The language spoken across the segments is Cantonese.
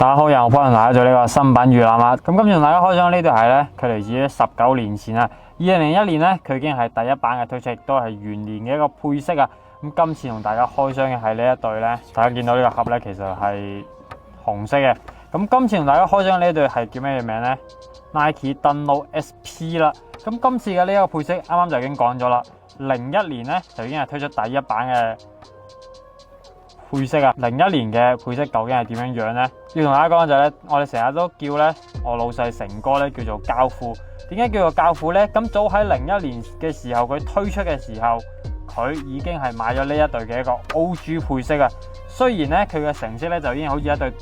大家好，又歡迎嚟到呢個新品預覽啦。咁今次同大家開箱呢對鞋咧，佢嚟自於19年前啊，2001年咧，佢已經係第一版嘅推出，亦都係元年嘅一個配色啊。咁今次同大家開箱嘅係呢一對咧，大家見到呢個盒咧，其實係紅色嘅。咁今次同大家開箱呢一對係叫咩名咧 ？Nike Dunk Low SP 啦。咁今次嘅呢一個配色，啱啱就已經講咗啦。01年咧就已經係推出第一版嘅配色啊！01年嘅配色究竟係點樣樣咧？要同大家講就係咧，我哋成日都叫咧我老細成哥咧叫做教父。點解叫做教父咧？咁早喺01年嘅時候，佢推出嘅時候，佢已經係買咗呢一對嘅一個 OG 配色啊。雖然咧佢嘅成色咧就已經好似一對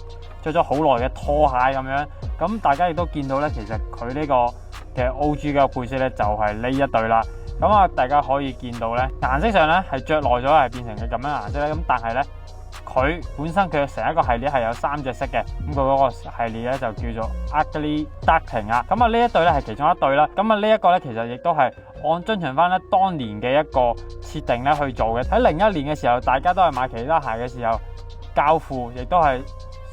着咗好耐嘅拖鞋咁樣，咁大家亦都見到咧，其實佢呢個嘅 OG 嘅配色咧就係呢一對啦。咁啊，大家可以見到咧，顏色上咧係着耐咗係變成嘅咁樣顏色咧，咁但係咧。佢本身佢成一個系列係有3隻色嘅，咁佢嗰個系列咧就叫做 Ugly Duckling 啊。咁啊呢一對咧係其中一對啦。咁啊呢一個咧其實亦都係按遵循翻咧當年嘅一個設定咧去做嘅。喺01年嘅時候，大家都係買其他鞋嘅時候，教父亦都係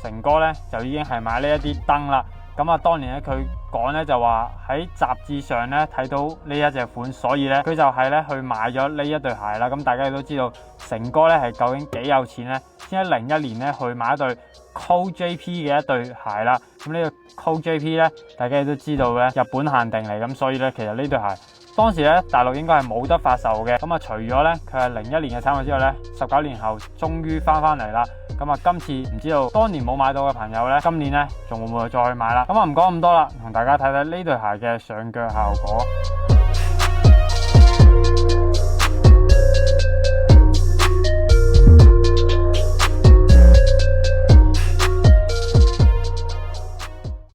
成哥咧就已經係買呢一啲燈啦。咁啊，當年咧佢講咧就話喺雜誌上咧睇到呢一隻款，所以咧佢就係咧去買咗呢一對鞋啦。咁大家亦都知道，成哥咧係究竟幾有錢咧，先喺01年咧去買一對 Code JP 嘅一對鞋啦。咁呢個 Code JP 咧，大家亦都知道咧日本限定嚟，咁所以咧其實呢對鞋當時咧大陸應該係冇得發售嘅。咁啊，除咗咧佢係01年嘅產品之外咧，19年後終於翻嚟啦。咁啊，今次唔知道當年冇買到嘅朋友咧，今年咧仲會唔會再去買啦？咁啊，唔講咁多啦，同大家睇睇呢對鞋嘅上腳效果。